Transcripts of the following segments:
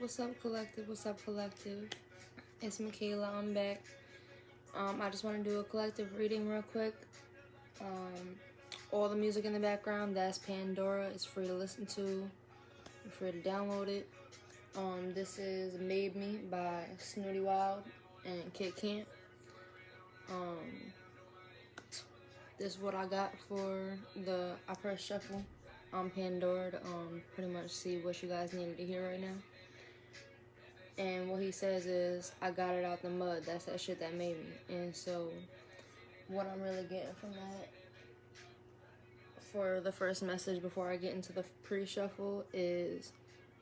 What's up, collective? What's up, collective? It's Michaela. I'm back. I just want to do a collective reading real quick. All the music in the background, that's Pandora. It's free to listen to. You're free to download it. This is Made Me by Snooty Wild and Kid Camp. This is what I got for I pressed shuffle on Pandora to pretty much see what you guys needed to hear right now. And what he says is, I got it out the mud. That's that shit that made me. And so, what I'm really getting from that, for the first message before I get into the pre-shuffle, is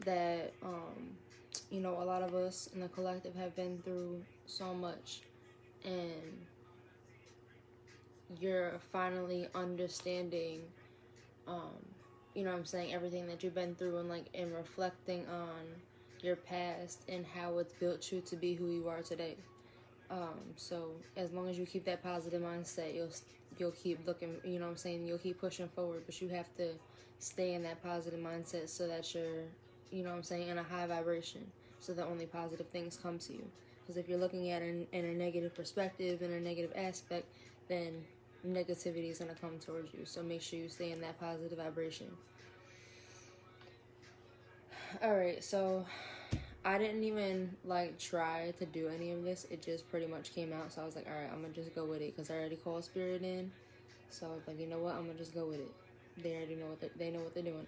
that, you know, a lot of us in the collective have been through so much. And you're finally understanding, you know what I'm saying, everything that you've been through, and reflecting on your past and how it's built you to be who you are today. So as long as you keep that positive mindset, you'll keep looking, you know what I'm saying, you'll keep pushing forward, but you have to stay in that positive mindset so that you're, you know what I'm saying, in a high vibration, so that only positive things come to you. Because if you're looking at it in a negative perspective, in a negative aspect, then negativity is going to come towards you. So make sure you stay in that positive vibration. Alright, so I didn't even try to do any of this. It just pretty much came out. So I was like, alright, I'm gonna just go with it, because I already called Spirit in. So I was like, you know what, I'm gonna just go with it. They already know they know what they're doing.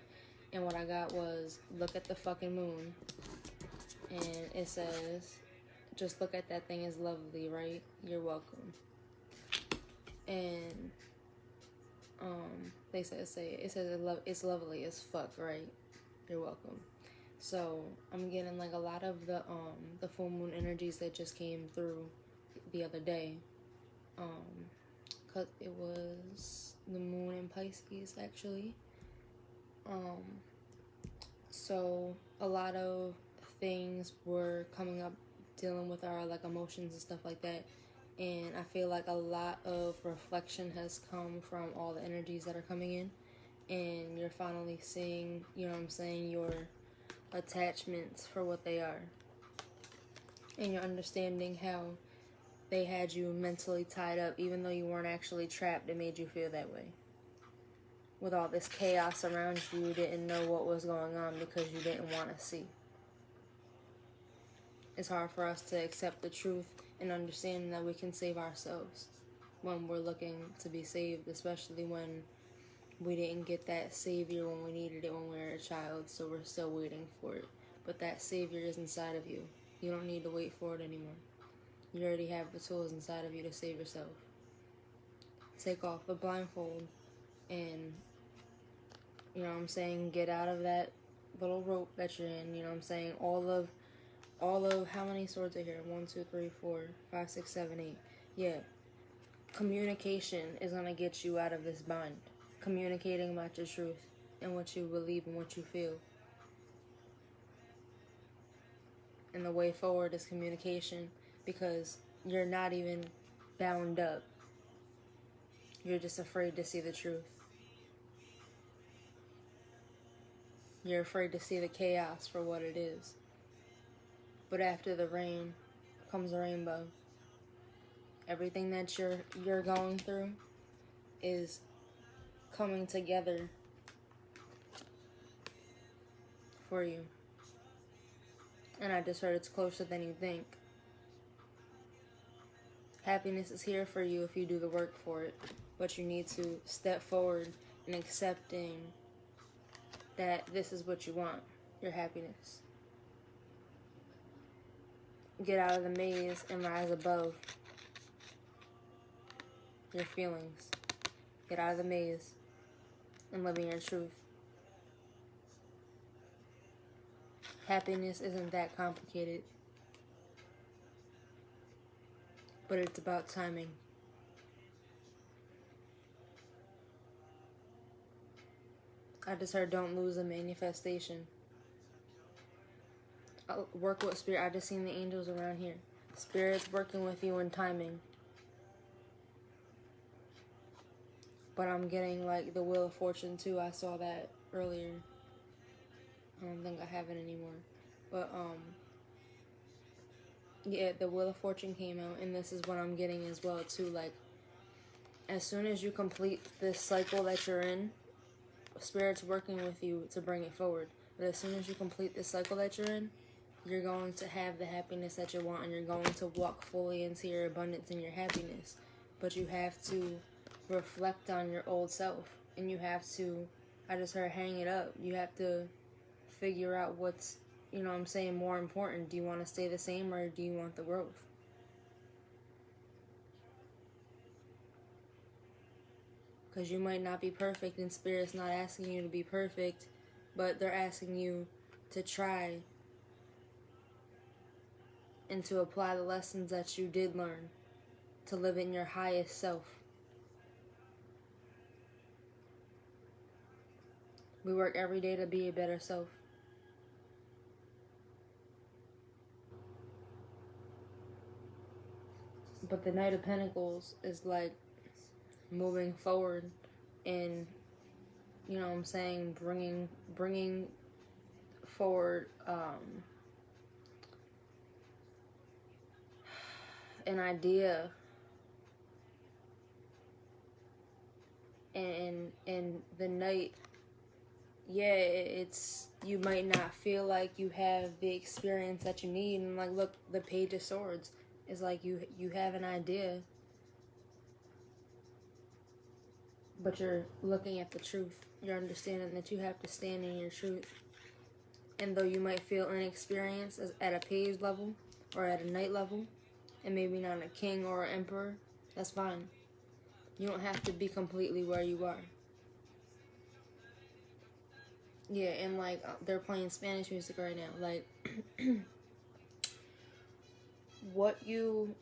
And what I got was, look at the fucking moon. And it says, just look at that thing, is lovely, right? You're welcome. And it says it's lovely as fuck, right? You're welcome. So I'm getting a lot of the full moon energies that just came through the other day. Cause it was the moon in Pisces, actually. So a lot of things were coming up dealing with our emotions and stuff like that. And I feel like a lot of reflection has come from all the energies that are coming in. And you're finally seeing, you know what I'm saying, your attachments for what they are. And you're understanding how they had you mentally tied up, even though you weren't actually trapped. It made you feel that way. With all this chaos around you, you didn't know what was going on because you didn't want to see. It's hard for us to accept the truth and understand that we can save ourselves when we're looking to be saved, especially when we didn't get that savior when we needed it when we were a child, so we're still waiting for it. But that savior is inside of you. You don't need to wait for it anymore. You already have the tools inside of you to save yourself. Take off the blindfold and, you know what I'm saying, get out of that little rope that you're in. You know what I'm saying? All of how many swords are here? 1, 2, 3, 4, 5, 6, 7, 8. Yeah. Communication is going to get you out of this bind. Communicating about your truth and what you believe and what you feel. And the way forward is communication, because you're not even bound up. You're just afraid to see the truth. You're afraid to see the chaos for what it is. But after the rain comes a rainbow. Everything that you're going through is coming together for you. And I just heard it's closer than you think. Happiness is here for you if you do the work for it. But you need to step forward in accepting that this is what you want, your happiness. Get out of the maze and rise above your feelings. Get out of the maze and live in your truth. Happiness isn't that complicated, but it's about timing. I just heard don't lose a manifestation. Work with spirit. I just seen the angels around here. Spirit's working with you in timing. But I'm getting the Wheel of Fortune too. I saw that earlier. I don't think I have it anymore. But yeah, the Wheel of Fortune came out, and this is what I'm getting as well too. Like, as soon as you complete this cycle that you're in, Spirit's working with you to bring it forward. But as soon as you complete this cycle that you're in, you're going to have the happiness that you want, and you're going to walk fully into your abundance and your happiness. But you have to reflect on your old self, and you have to, I just heard, hang it up. You have to figure out what's, you know what I'm saying, more important. Do you want to stay the same, or do you want the growth? Because you might not be perfect, and Spirit's not asking you to be perfect, but they're asking you to try and to apply the lessons that you did learn to live in your highest self. We work every day to be a better self. But the Knight of Pentacles is like moving forward and, you know what I'm saying, bringing forward an idea, and the Knight, yeah, it's, you might not feel like you have the experience that you need, and like, look, the Page of Swords is like, you have an idea, but you're looking at the truth. You're understanding that you have to stand in your truth. And though you might feel inexperienced at a Page level or at a Knight level, and maybe not a King or an Emperor, that's fine. You don't have to be completely where you are. Yeah, and like, they're playing Spanish music right now. Like, what you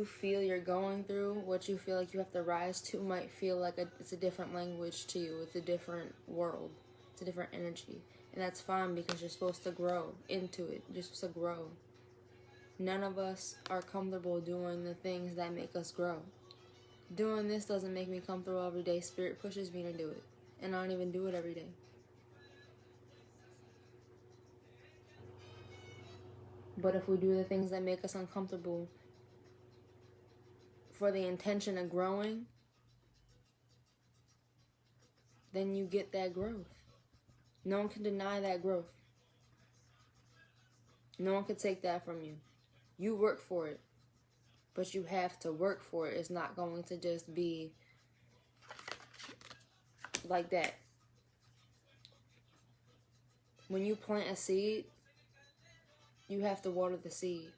feel you're going through, what you feel like you have to rise to, might feel like it's a different language to you. It's a different world. It's a different energy. And that's fine, because you're supposed to grow into it. You're supposed to grow. None of us are comfortable doing the things that make us grow. Doing this doesn't make me comfortable every day. Spirit pushes me to do it. And I don't even do it every day. But if we do the things that make us uncomfortable for the intention of growing, then you get that growth. No one can deny that growth. No one can take that from you. You work for it, but you have to work for it. It's not going to just be like that. When you plant a seed, you have to water the seed.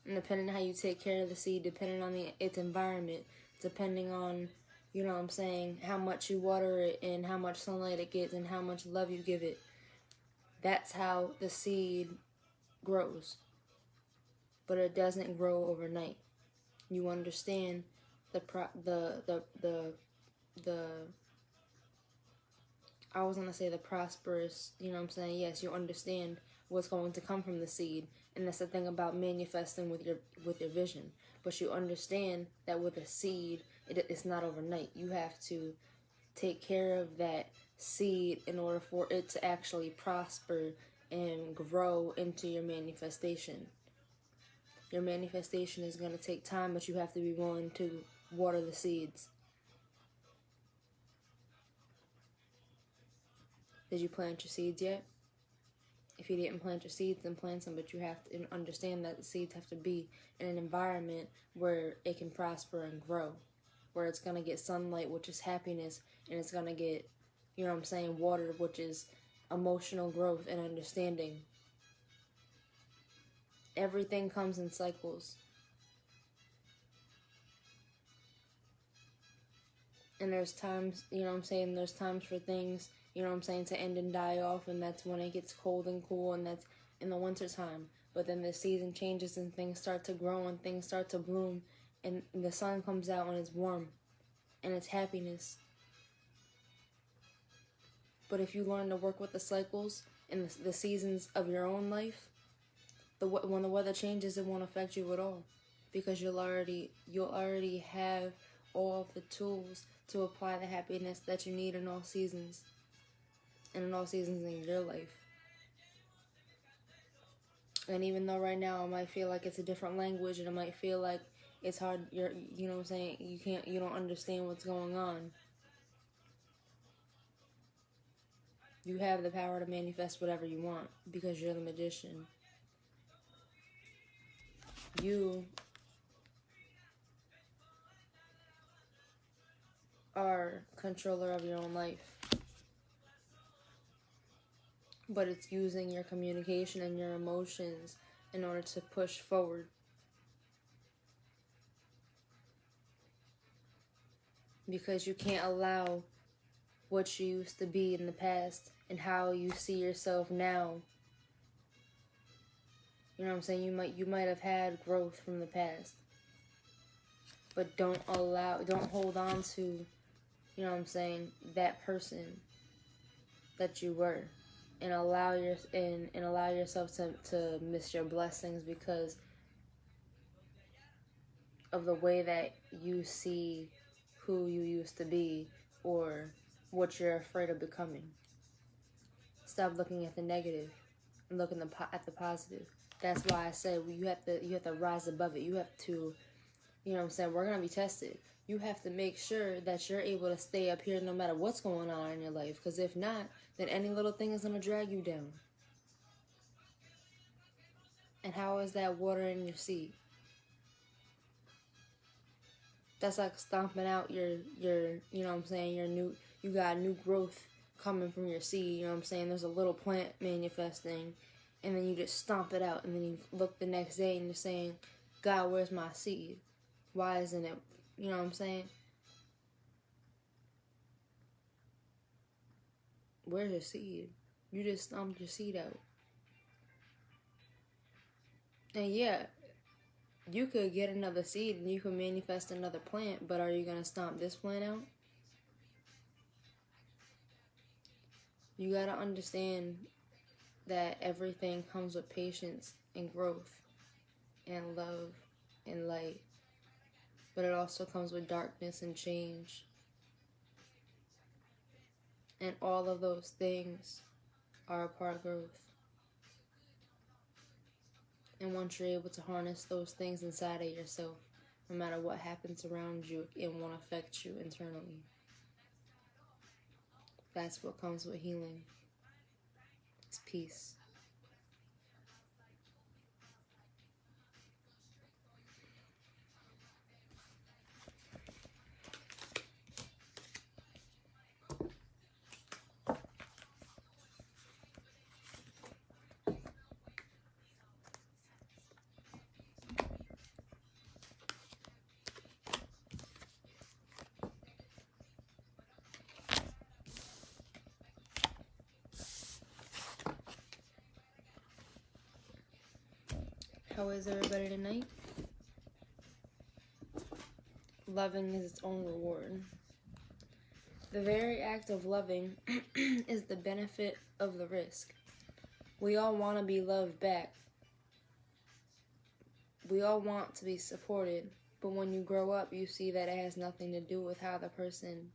And depending on how you take care of the seed, depending on its environment, depending on, you know what I'm saying, how much you water it and how much sunlight it gets and how much love you give it, that's how the seed grows. But it doesn't grow overnight. You understand I was gonna say the prosperous, you know what I'm saying? Yes, you understand what's going to come from the seed, and that's the thing about manifesting with your vision. But you understand that with a seed, it's not overnight. You have to take care of that seed in order for it to actually prosper and grow into your manifestation. Your manifestation is going to take time, but you have to be willing to water the seeds. Did you plant your seeds yet? If you didn't plant your seeds, then plant some, but you have to understand that the seeds have to be in an environment where it can prosper and grow, where it's going to get sunlight, which is happiness, and it's going to get, you know what I'm saying, water, which is emotional growth and understanding. Everything comes in cycles. And there's times, you know what I'm saying, there's times for things, you know what I'm saying, to end and die off, and that's when it gets cold and cool, and that's in the winter time. But then the season changes and things start to grow and things start to bloom, and the sun comes out and it's warm and it's happiness. But if you learn to work with the cycles and the seasons of your own life, when the weather changes, it won't affect you at all, because you'll already have all of the tools to apply the happiness that you need in all seasons, and in all seasons in your life. And even though right now it might feel like it's a different language and it might feel like it's hard, you know what I'm saying, you don't understand what's going on. You have the power to manifest whatever you want because you're the magician. You are controller of your own life. But it's using your communication and your emotions in order to push forward. Because you can't allow what you used to be in the past and how you see yourself now. You know what I'm saying? You might have had growth from the past. But don't hold on to, you know what I'm saying, that person that you were. And allow yourself to miss your blessings because of the way that you see who you used to be or what you're afraid of becoming. Stop looking at the negative and look at the positive. That's why I said you have to rise above it. You have to, you know what I'm saying, we're gonna be tested. You have to make sure that you're able to stay up here no matter what's going on in your life. Because if not, then any little thing is gonna drag you down. And how is that watering your seed? That's like stomping out your you know what I'm saying, you got new growth coming from your seed, you know what I'm saying? There's a little plant manifesting, and then you just stomp it out, and then you look the next day and you're saying, God, where's my seed? Why isn't it, you know what I'm saying? Where's your seed? You just stomped your seed out. And yeah, you could get another seed and you could manifest another plant, but are you going to stomp this plant out? You got to understand that everything comes with patience and growth and love and light. But it also comes with darkness and change. And all of those things are a part of growth. And once you're able to harness those things inside of yourself, no matter what happens around you, it won't affect you internally. That's what comes with healing. It's peace. How is everybody tonight? Loving is its own reward. The very act of loving is the benefit of the risk. We all want to be loved back. We all want to be supported. But when you grow up, you see that it has nothing to do with how the person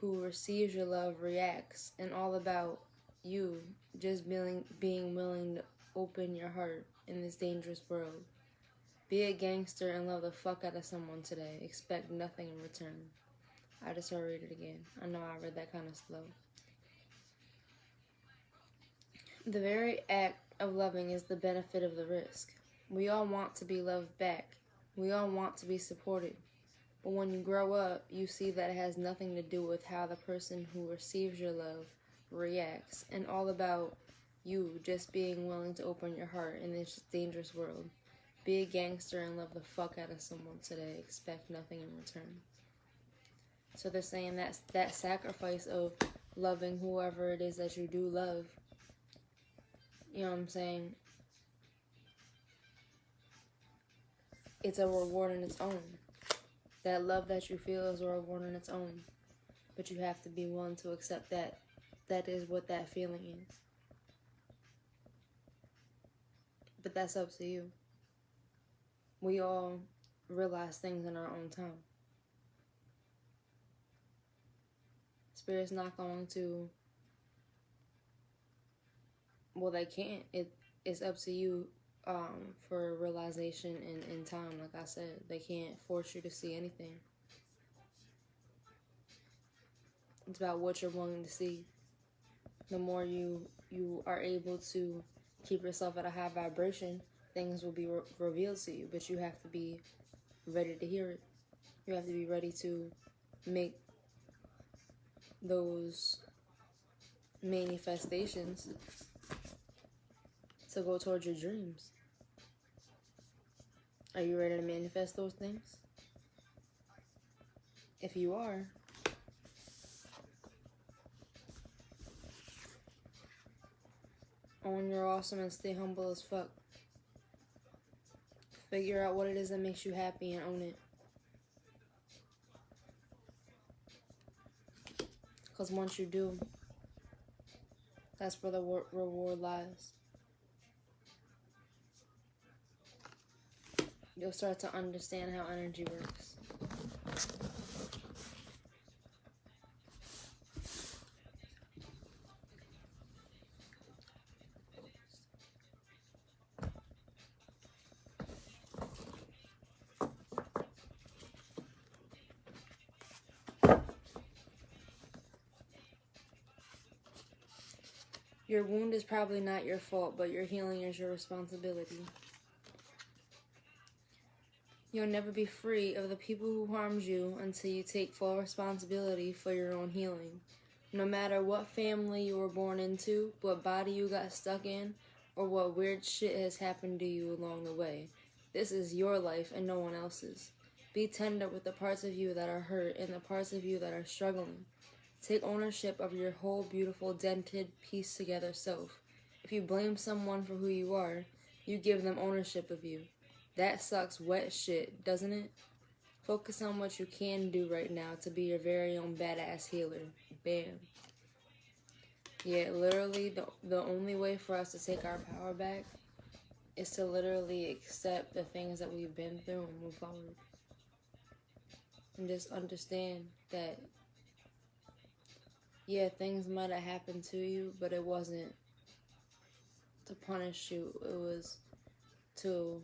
who receives your love reacts, and all about you just being willing to open your heart in this dangerous world. Be a gangster and love the fuck out of someone today. Expect nothing in return. I just read it again. I know I read that kind of slow. The very act of loving is the benefit of the risk. We all want to be loved back. We all want to be supported. But when you grow up, you see that it has nothing to do with how the person who receives your love reacts, and all about you just being willing to open your heart in this dangerous world. Be a gangster and love the fuck out of someone today. Expect nothing in return. So they're saying that sacrifice of loving whoever it is that you do love, you know what I'm saying, it's a reward in its own. That love that you feel is a reward in its own. But you have to be willing to accept that that is what that feeling is. But that's up to you. We all realize things in our own time. Spirit's not going to, well, they can't. it's up to you for realization in time. Like I said, they can't force you to see anything. It's about what you're willing to see. The more you are able to keep yourself at a high vibration, things will be revealed to you. But you have to be ready to hear it. You have to be ready to make those manifestations to go towards your dreams. Are you ready to manifest those things? If you are, own your awesome and stay humble as fuck. Figure out what it is that makes you happy and own it. Because once you do, that's where the reward lies. You'll start to understand how energy works. Your wound is probably not your fault, but your healing is your responsibility. You'll never be free of the people who harmed you until you take full responsibility for your own healing. No matter what family you were born into, what body you got stuck in, or what weird shit has happened to you along the way, this is your life and no one else's. Be tender with the parts of you that are hurt and the parts of you that are struggling. Take ownership of your whole beautiful, dented, pieced together self. If you blame someone for who you are, you give them ownership of you. That sucks wet shit, doesn't it? Focus on what you can do right now to be your very own badass healer. Bam. Yeah, literally, the only way for us to take our power back is to literally accept the things that we've been through and move forward. And just understand that, yeah, things might have happened to you, but it wasn't to punish you. It was to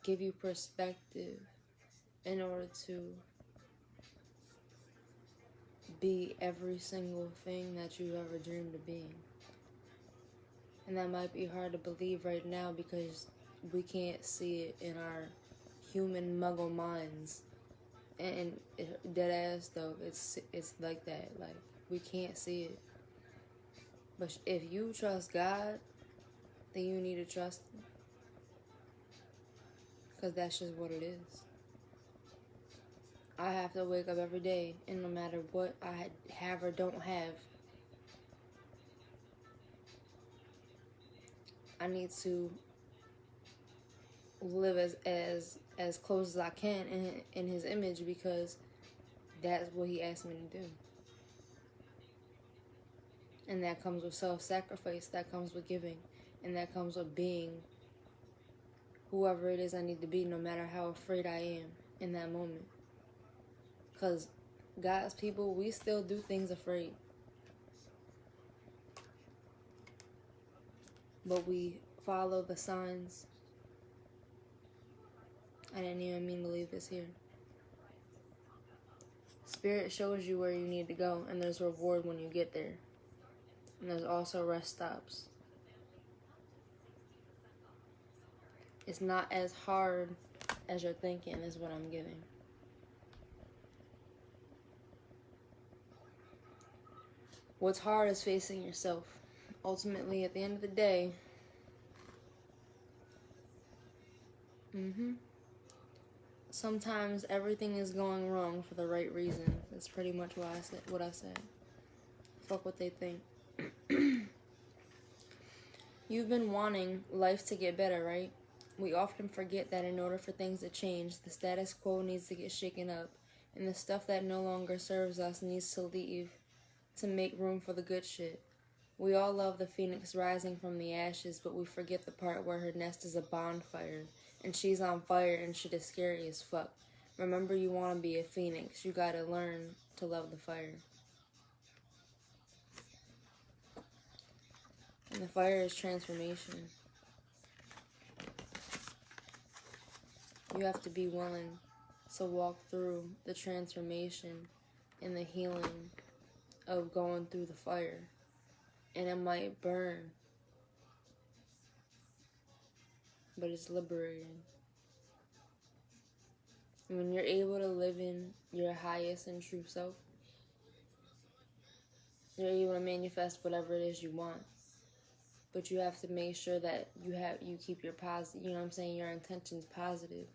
give you perspective in order to be every single thing that you ever dreamed of being. And that might be hard to believe right now because we can't see it in our human muggle minds. And dead ass though, it's like that. Like, we can't see it. But if you trust God, then you need to trust Him. Because that's just what it is. I have to wake up every day, and no matter what I have or don't have, I need to live as close as I can in His image, because that's what He asked me to do. And that comes with self-sacrifice, that comes with giving, and that comes with being whoever it is I need to be, no matter how afraid I am in that moment. Because God's people, we still do things afraid. But we follow the signs. I didn't even mean to leave this here. Spirit shows you where you need to go, and there's reward when you get there. And there's also rest stops. It's not as hard as you're thinking, is what I'm getting. What's hard is facing yourself. Ultimately, at the end of the day, sometimes everything is going wrong for the right reason. That's pretty much what I said. Fuck what they think. You've been wanting life to get better, right? We often forget that in order for things to change, the status quo needs to get shaken up, and the stuff that no longer serves us needs to leave to make room for the good shit. We all love the phoenix rising from the ashes, but we forget the part where her nest is a bonfire, and she's on fire and shit is scary as fuck. Remember, you want to be a phoenix. You gotta learn to love the fire. And The fire is transformation. You have to be willing to walk through the transformation and the healing of going through the fire. And it might burn, but it's liberating. When you're able to live in your highest and true self, you're able to manifest whatever it is you want. But you have to make sure that you keep your positive, your intentions positive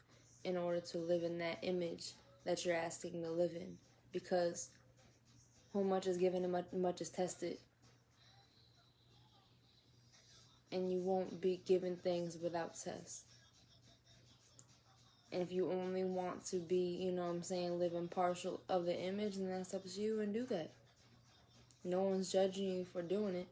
in order to live in that image that you're asking to live in. Because whom much is given and much is tested. And you won't be given things without test. And if you only want to be, live impartial of the image, then that's up to you, and do that. No one's judging you for doing it.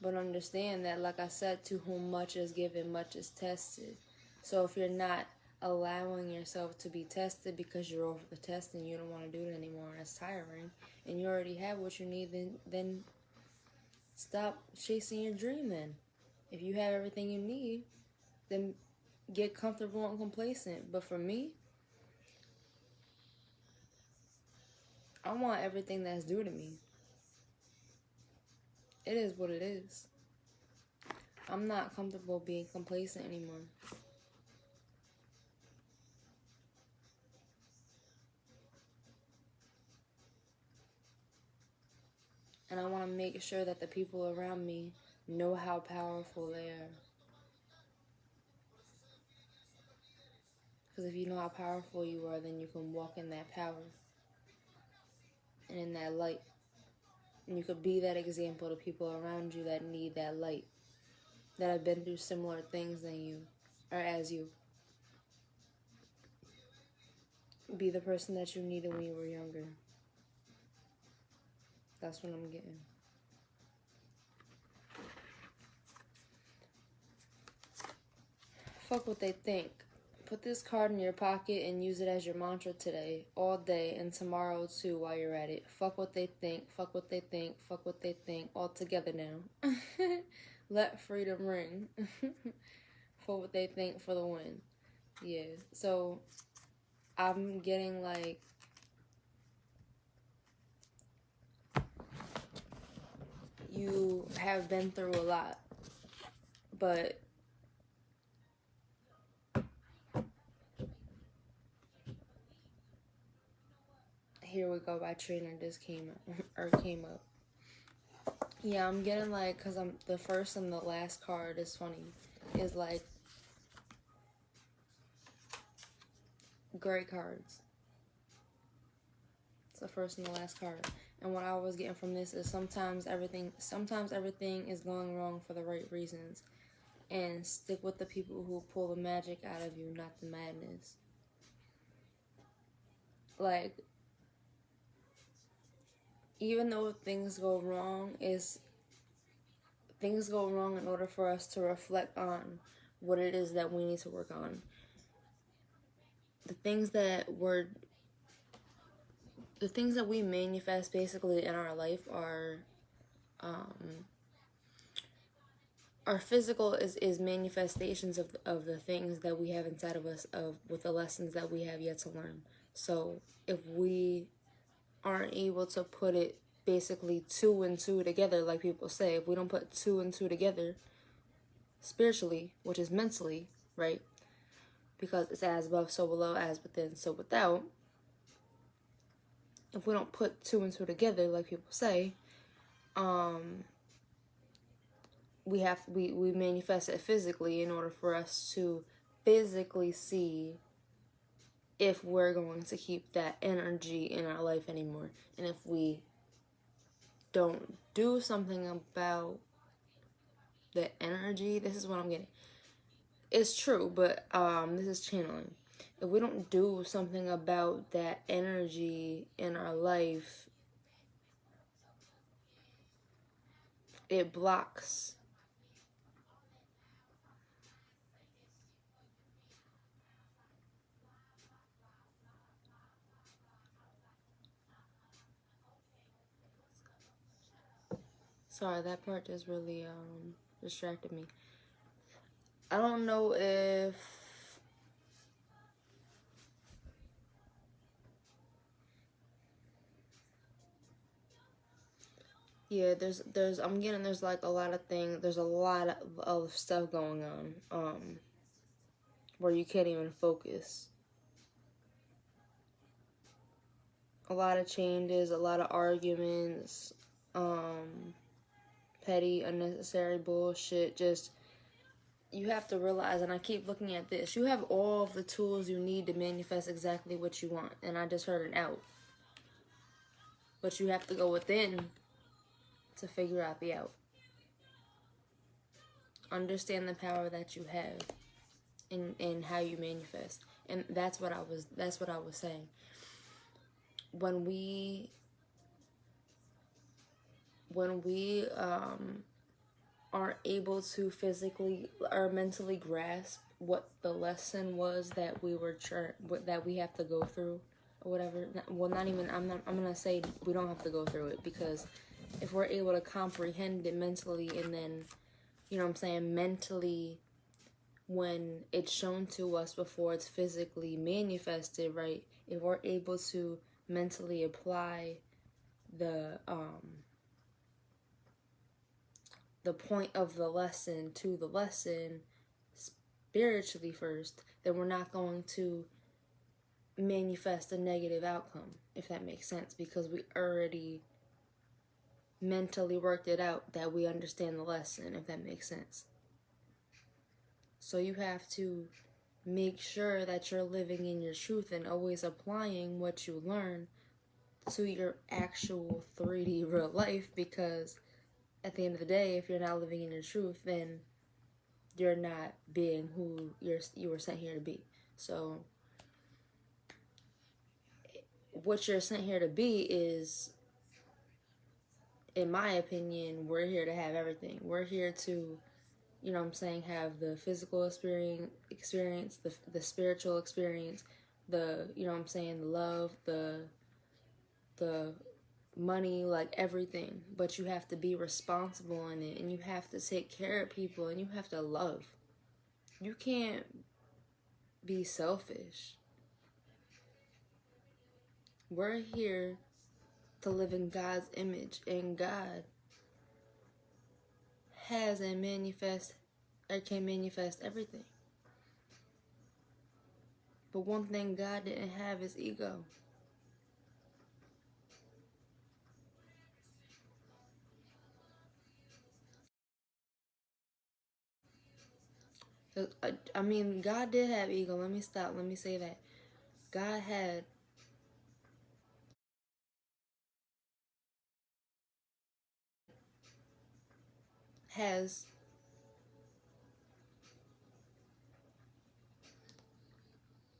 But understand that, like I said, to whom much is given, much is tested. So if you're not allowing yourself to be tested because you're over the test and you don't want to do it anymore, and it's tiring, and you already have what you need, then stop chasing your dream then. If you have everything you need, then get comfortable and complacent. But for me, I want everything that's due to me. It is what it is. I'm not comfortable being complacent anymore. And I want to make sure that the people around me know how powerful they are. Because if you know how powerful you are, then you can walk in that power and in that light. And you could be that example to people around you that need that light, that have been through similar things than you, or as you. Be the person that you needed when you were younger. That's what I'm getting. Fuck what they think. Put this card in your pocket and use it as your mantra today, all day, and tomorrow too while you're at it. Fuck what they think, fuck what they think, fuck what they think, all together now. Let freedom ring. For what they think for the win. Yeah, so I'm getting like, you have been through a lot, but Here We Go by Trainer just came up. Yeah, I'm getting like, because the first and the last card is funny, is like great cards. It's the first and the last card. And what I was getting from this is sometimes everything is going wrong for the right reasons. And stick with the people who pull the magic out of you, not the madness. Like, even though things go wrong in order for us to reflect on what it is that we need to work on. The things that we manifest basically in our life are physical is manifestations of the things that we have inside of us, with the lessons that we have yet to learn. So if we aren't able to put it basically 2 and 2 together, like people say, if we don't put 2 and 2 together spiritually, which is mentally, right? Because it's as above, so below, as within, so without. If we don't put 2 and 2 together, like people say, we manifest it physically in order for us to physically see if we're going to keep that energy in our life anymore. And if we don't do something about the energy, this is what I'm getting. It's true, but this is channeling. If we don't do something about that energy in our life, it blocks. Sorry, that part just really distracted me. I don't know if there's like a lot of things, there's a lot of stuff going on where you can't even focus. A lot of changes, a lot of arguments, petty, unnecessary bullshit. Just, you have to realize, and I keep looking at this, you have all of the tools you need to manifest exactly what you want. And I just heard an out. But you have to go within to figure out the out. Understand the power that you have in how you manifest. And that's what I was saying. When we aren't able to physically or mentally grasp what the lesson was that we have to go through or whatever, well, not even, I'm gonna say we don't have to go through it, because if we're able to comprehend it mentally, and then, you know what I'm saying, mentally, when it's shown to us before it's physically manifested, right? If we're able to mentally apply the point of the lesson to the lesson spiritually first, then we're not going to manifest a negative outcome, if that makes sense, because we already mentally worked it out that we understand the lesson, if that makes sense. So you have to make sure that you're living in your truth and always applying what you learn to your actual 3D real life, because at the end of the day, if you're not living in your truth, then you're not being who you were sent here to be. So what you're sent here to be is, in my opinion, we're here to have everything. We're here to, you know what I'm saying, have the physical experience, the spiritual experience, the, you know what I'm saying, the love, the money, like everything. But you have to be responsible in it, and you have to take care of people, and you have to love. You can't be selfish. We're here to live in God's image, and God has and can manifest everything. But one thing God didn't have is ego. I mean, God did have ego. Let me say that. God has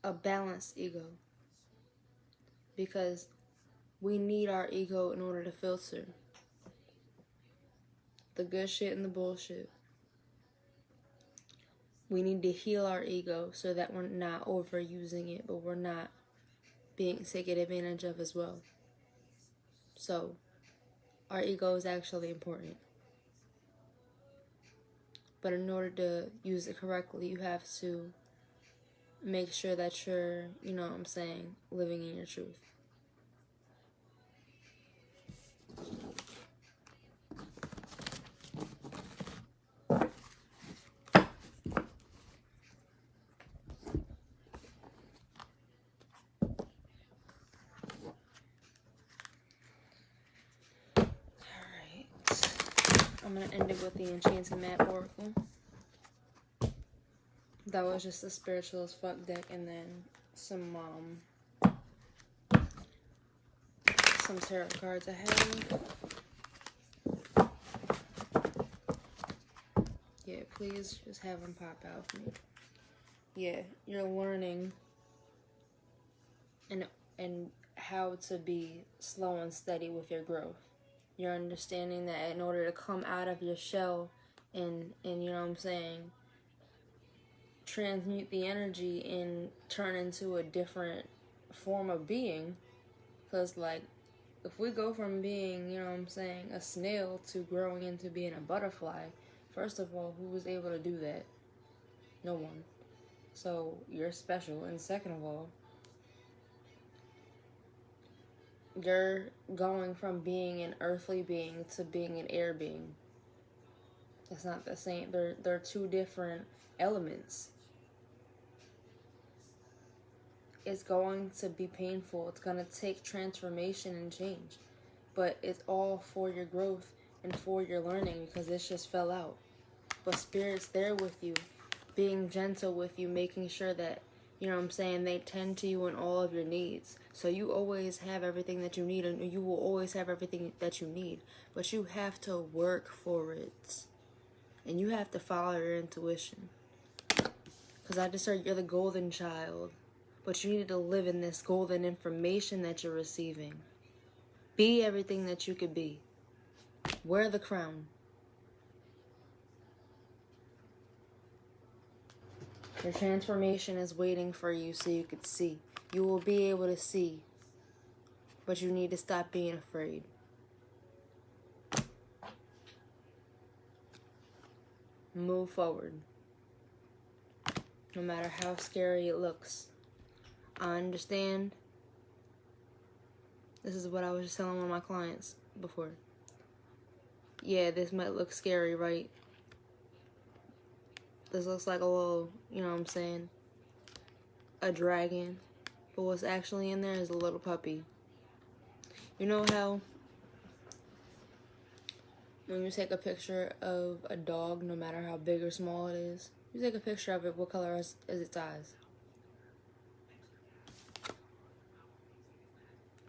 a balanced ego, because we need our ego in order to filter the good shit and the bullshit. We need to heal our ego so that we're not overusing it, but we're not being taken advantage of as well. So our ego is actually important. But in order to use it correctly, you have to make sure that you're, you know what I'm saying, living in your truth. I'm going to end it with the Enchanted Map Oracle. That was just a spiritual as fuck deck, and then some tarot cards I have. Yeah, please just have them pop out for me. Yeah, you're learning and how to be slow and steady with your growth. You're understanding that in order to come out of your shell and you know what I'm saying, transmute the energy and turn into a different form of being, because like if we go from being, you know what I'm saying, a snail to growing into being a butterfly, first of all, who was able to do that? No one. So you're special. And second of all, you're going from being an earthly being to being an air being. It's not the same. They're two different elements. It's going to be painful. It's going to take transformation and change. But it's all for your growth and for your learning, because this just fell out. But Spirit's there with you, being gentle with you, making sure that, you know what I'm saying, they tend to you in all of your needs. So you always have everything that you need, and you will always have everything that you need. But you have to work for it. And you have to follow your intuition. Because I just heard you're the golden child. But you need to live in this golden information that you're receiving. Be everything that you could be. Wear the crown. Your transformation is waiting for you so you could see. You will be able to see. But you need to stop being afraid. Move forward. No matter how scary it looks. I understand. This is what I was just telling one of my clients before. Yeah, this might look scary, right? This looks like a little, you know what I'm saying, a dragon. But what's actually in there is a little puppy. You know how when you take a picture of a dog, no matter how big or small it is, you take a picture of it, what color is its eyes?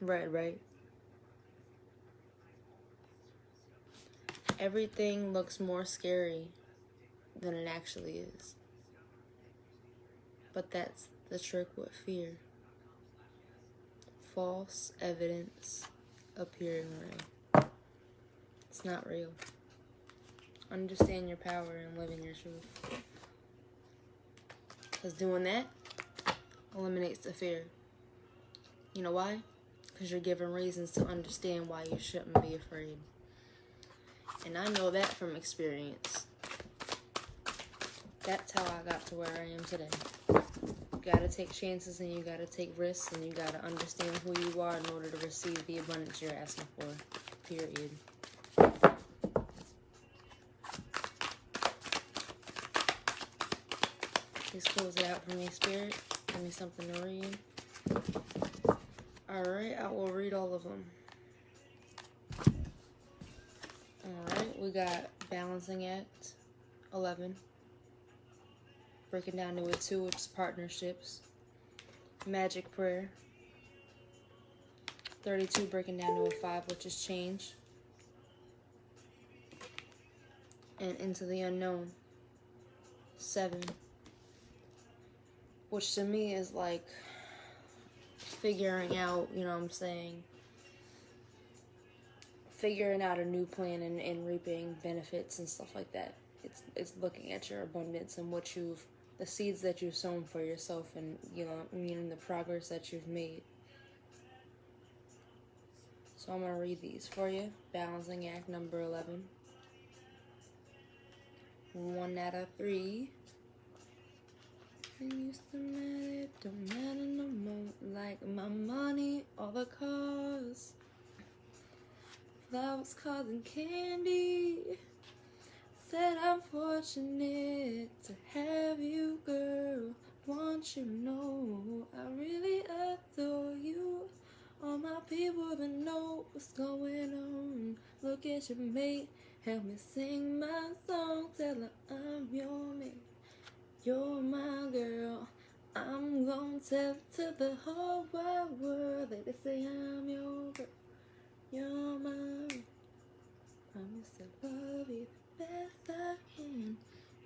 Red, right? Everything looks more scary than it actually is. But that's the trick with fear. False evidence appearing real. It's not real. Understand your power and live in your truth. Because doing that eliminates the fear. You know why? Because you're given reasons to understand why you shouldn't be afraid. And I know that from experience. That's how I got to where I am today. You gotta take chances and you gotta take risks and you gotta understand who you are in order to receive the abundance you're asking for. Period. Please close it out for me, Spirit. Give me something to read. Alright, I will read all of them. Alright, we got Balancing Act 11. Breaking down to a 2, which is partnerships. Magic Prayer. 32, breaking down to a 5, which is change. And Into the Unknown. 7. Which to me is like figuring out, you know what I'm saying, figuring out a new plan and reaping benefits and stuff like that. It's looking at your abundance and what the seeds that you've sown for yourself and, you know, meaning the progress that you've made. So I'm going to read these for you. Balancing Act number 11. 1 out of 3. It used to matter, it don't matter no more. Like my money or the cars, flowers, cars, and candy. Said I'm fortunate to have you, girl. Want you to know I really adore you. All my people that know what's going on. Look at your mate, help me sing my song. Tell her I'm your mate. You're my girl. I'm gonna tell to the whole wide world that they say I'm your girl. You're my. Promise to love you the best I can.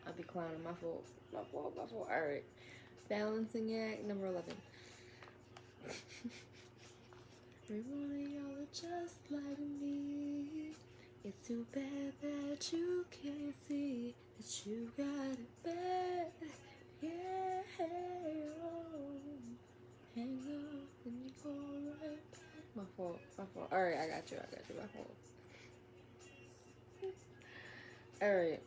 I'll be clowning. My fault. My fault. Alright. Balancing Act number 11. Every one of y'all are just like me. It's too bad that you can't see that you got it bad. Yeah. Oh. Hang up and you go right back. My fault. Alright. Alright, I got you. Alright.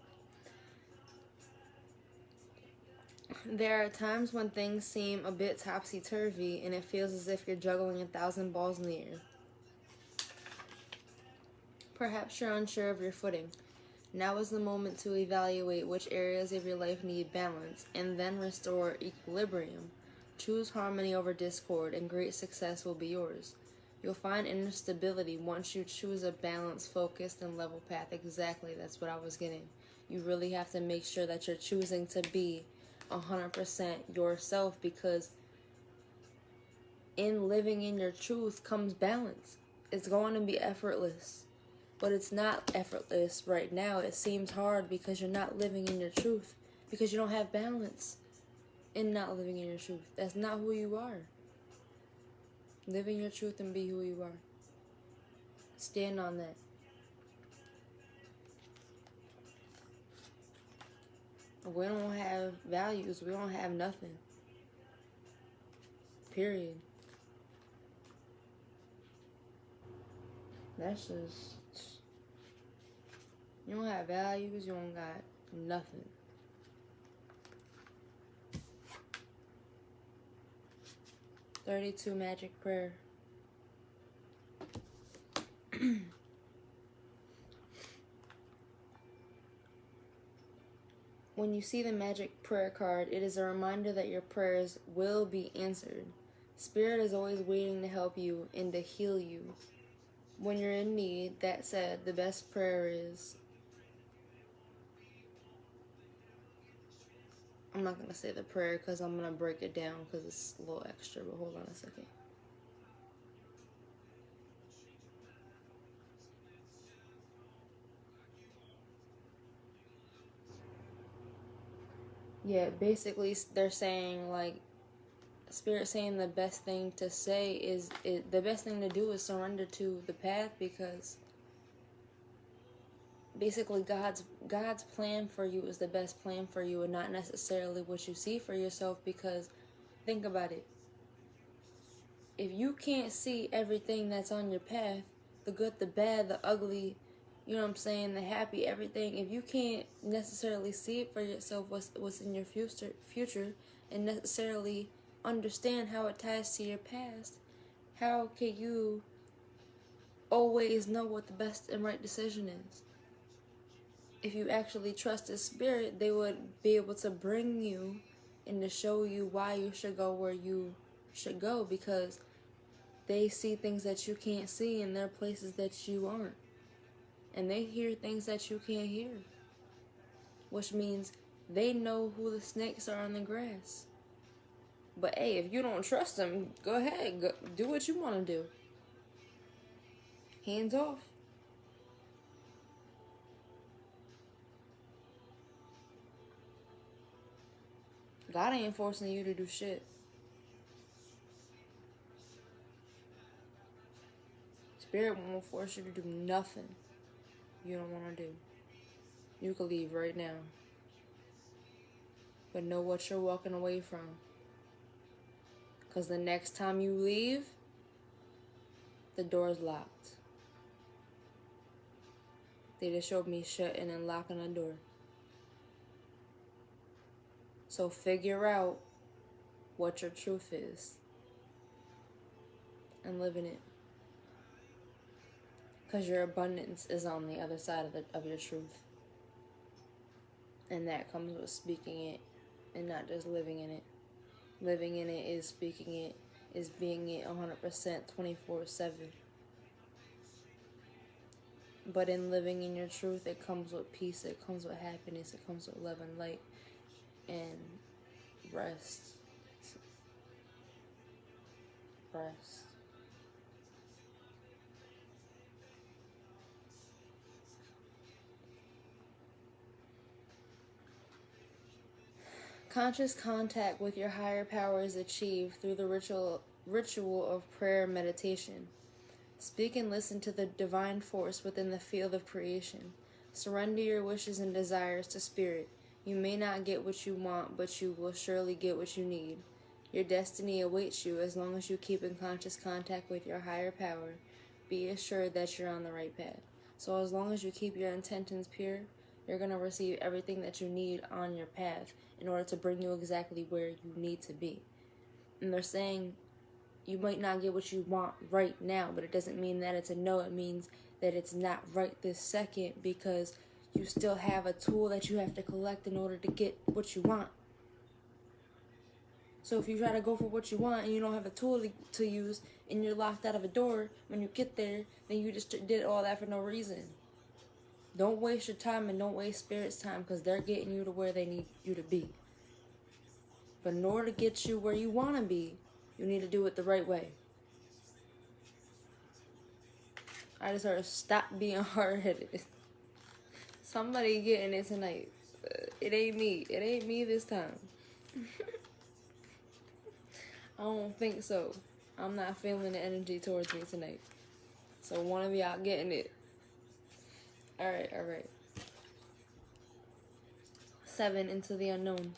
There are times when things seem a bit topsy-turvy and it feels as if you're juggling 1,000 balls in the air. Perhaps you're unsure of your footing. Now is the moment to evaluate which areas of your life need balance and then restore equilibrium. Choose harmony over discord and great success will be yours. You'll find inner stability once you choose a balanced, focused, and level path. Exactly, that's what I was getting. You really have to make sure that you're choosing to be 100% yourself, because in living in your truth comes balance. It's going to be effortless, but it's not effortless right now. It seems hard because you're not living in your truth, because you don't have balance in not living in your truth. That's not who you are. Live in your truth and be who you are. Stand on that. We don't have values. We don't have nothing. Period. That's just... You don't have values. You don't got nothing. $32 magic prayer. When you see the magic prayer card, it is a reminder that your prayers will be answered. Spirit is always waiting to help you and to heal you when you're in need. That said, the best prayer is... I'm not going to say the prayer because I'm going to break it down because it's a little extra, but hold on a second. Yeah, basically they're saying, like, Spirit saying the best thing to say is, the best thing to do is surrender to the path, because basically God's plan for you is the best plan for you and not necessarily what you see for yourself. Because think about it. If you can't see everything that's on your path, the good, the bad, the ugly, you know what I'm saying, the happy, everything, if you can't necessarily see it for yourself, what's in your future, and necessarily understand how it ties to your past, how can you always know what the best and right decision is? If you actually trust the Spirit, they would be able to bring you and to show you why you should go where you should go, because they see things that you can't see, and they're places that you aren't. And they hear things that you can't hear, which means they know who the snakes are on the grass. But hey, if you don't trust them, go ahead, go, do what you want to do. Hands off. God ain't forcing you to do shit. Spirit won't force you to do nothing you don't want to do. You can leave right now, but know what you're walking away from. Because the next time you leave, the door's locked. They just showed me shutting and locking the door. So figure out what your truth is and live in it. Because your abundance is on the other side of your truth. And that comes with speaking it and not just living in it. Living in it is speaking it, is being it 100% 24/7. But in living in your truth, it comes with peace, it comes with happiness, it comes with love and light and rest. Rest. Conscious contact with your higher power is achieved through the ritual of prayer and meditation. Speak and listen to the divine force within the field of creation. Surrender your wishes and desires to Spirit. You may not get what you want, but you will surely get what you need. Your destiny awaits you as long as you keep in conscious contact with your higher power. be assured that you're on the right path. So as long as you keep your intentions pure, you're going to receive everything that you need on your path in order to bring you exactly where you need to be. And they're saying you might not get what you want right now, but it doesn't mean that it's a no. It means that it's not right this second, because you still have a tool that you have to collect in order to get what you want. So if you try to go for what you want and you don't have a tool to use and you're locked out of a door, when you get there, then you just did all that for no reason. Don't waste your time and don't waste Spirit's time, because they're getting you to where they need you to be. But in order to get you where you want to be, you need to do it the right way. I just heard stop being hard-headed. Somebody getting it tonight. It ain't me. It ain't me this time. I don't think so. I'm not feeling the energy towards me tonight. So one of y'all getting it. Alright. 7, into the unknown.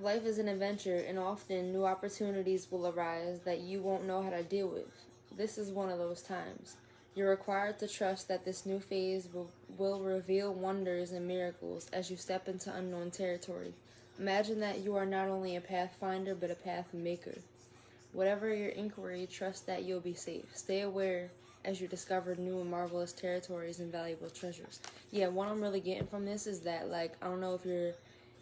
Life is an adventure, and often new opportunities will arise that you won't know how to deal with. This is one of those times. You're required to trust that this new phase will reveal wonders and miracles as you step into unknown territory. Imagine that you are not only a pathfinder, but a path maker. Whatever your inquiry, trust that you'll be safe. Stay aware as you discover new and marvelous territories and valuable treasures. Yeah, what I'm really getting from this is that, like, I don't know if you're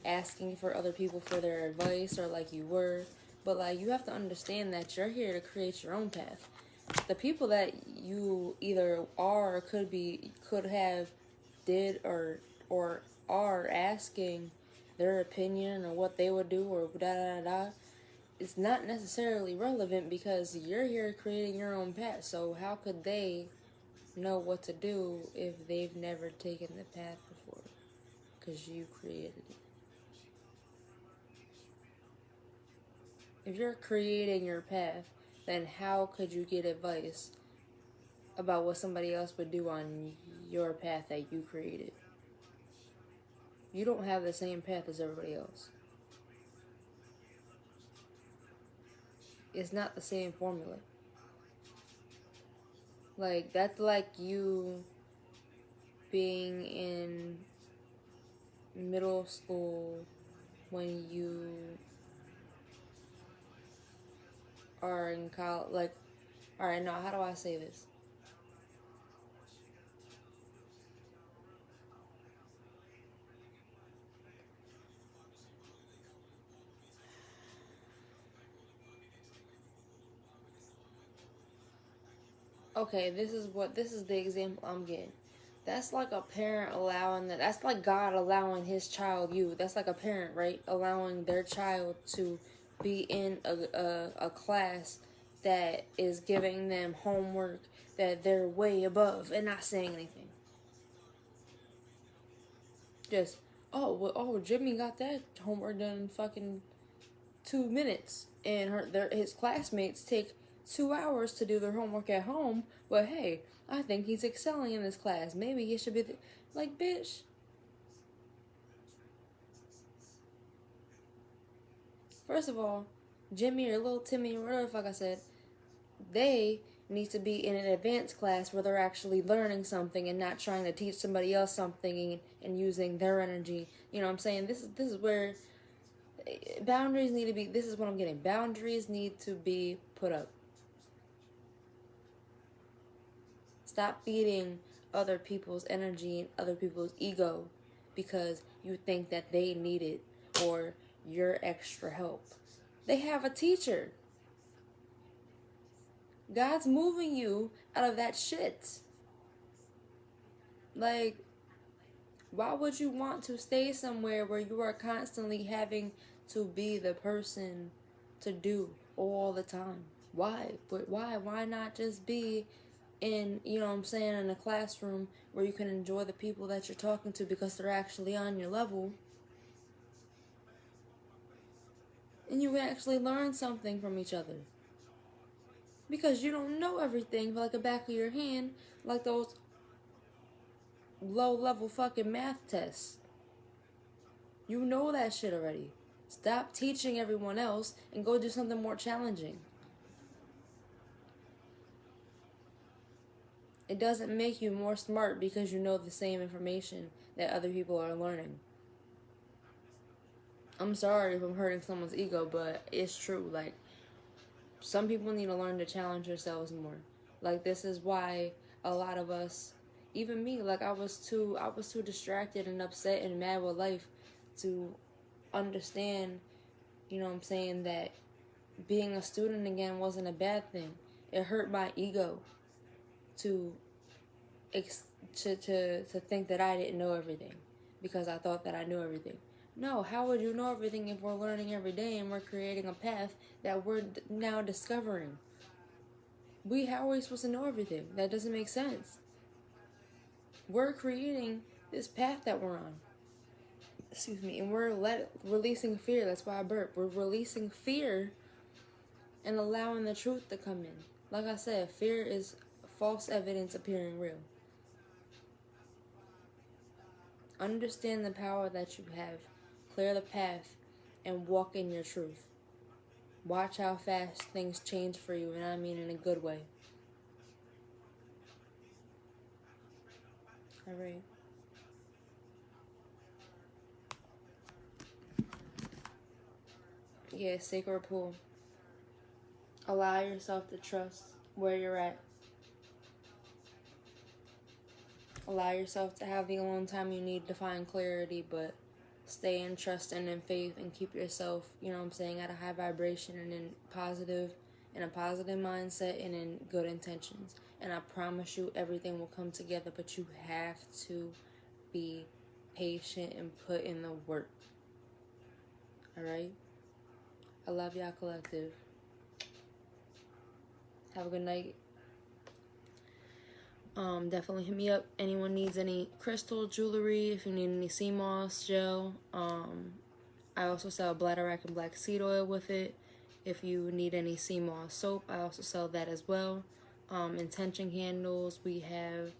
asking for other people for their advice or like you were, but like, you have to understand that you're here to create your own path. The people that you either are or could have did or are asking their opinion or what they would do or it's not necessarily relevant, because you're here creating your own path. So how could they know what to do if they've never taken the path before? Because you created it. If you're creating your path, then how could you get advice about what somebody else would do on your path that you created? You don't have the same path as everybody else. It's not the same formula. Like, that's like you being in middle school when you are in college. Like, alright, now how do I say this? Okay, this is the example I'm getting. That's like a parent allowing that's like God allowing his child, that's like a parent, right? Allowing their child to be in a class that is giving them homework that they're way above and not saying anything. Just, Jimmy got that homework done in fucking 2 minutes, and his classmates take 2 hours to do their homework at home, but hey, I think he's excelling in this class. Maybe he should be like, bitch. First of all, Jimmy or little Timmy or whatever the fuck I said, they need to be in an advanced class where they're actually learning something and not trying to teach somebody else something and using their energy. You know what I'm saying? This is where boundaries need to be. This is what I'm getting. Boundaries need to be put up. Stop feeding other people's energy and other people's ego because you think that they need it or your extra help. They have a teacher. God's moving you out of that shit. Like, why would you want to stay somewhere where you are constantly having to be the person to do all the time? Why? But why not just be in, you know what I'm saying, in a classroom where you can enjoy the people that you're talking to because they're actually on your level, and you can actually learn something from each other? Because you don't know everything like the back of your hand, like those low-level fucking math tests. You know that shit already. Stop teaching everyone else and go do something more challenging. It doesn't make you more smart because you know the same information that other people are learning. I'm sorry if I'm hurting someone's ego, but it's true. Like, some people need to learn to challenge themselves more. Like, this is why a lot of us, even me, like, I was too distracted and upset and mad with life to understand, you know what I'm saying, that being a student again wasn't a bad thing. It hurt my ego to think that I didn't know everything because I thought that I knew everything. No, how would you know everything if we're learning every day and we're creating a path that we're now discovering? How are we supposed to know everything? That doesn't make sense. We're creating this path that we're on. Excuse me. And we're releasing fear. That's why I burp. We're releasing fear and allowing the truth to come in. Like I said, fear is false evidence appearing real. Understand the power that you have. Clear the path and walk in your truth. Watch how fast things change for you, and I mean in a good way. Alright. Yeah, sacred pool. Allow yourself to trust where you're at. Allow yourself to have the alone time you need to find clarity, but stay in trust and in faith and keep yourself, you know what I'm saying, at a high vibration and in a positive mindset and in good intentions. And I promise you everything will come together, but you have to be patient and put in the work. Alright? I love y'all, collective. Have a good night. Definitely hit me up. Anyone needs any crystal jewelry, if you need any sea moss gel. I also sell bladderwrack and black seed oil with it. If you need any sea moss soap, I also sell that as well. Intention candles, we have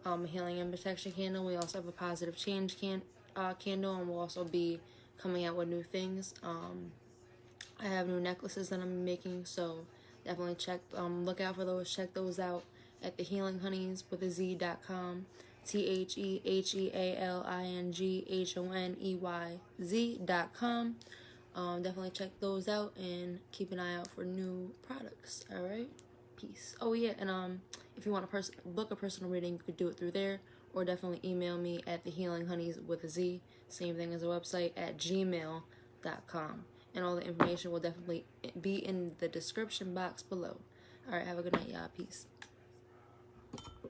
a healing and protection candle. We also have a positive change candle, and we'll also be coming out with new things. I have new necklaces that I'm making, so definitely look out for those. Check those out at TheHealingHoneyz with a Z.com. TheHealingHoneyz.com. Definitely check those out and keep an eye out for new products. Alright? Peace. Oh yeah, and if you want to book a personal reading, you could do it through there, or definitely email me at TheHealingHoneyz with a Z, same thing as the website, at gmail.com. And all the information will definitely be in the description box below. Alright, have a good night, y'all. Peace.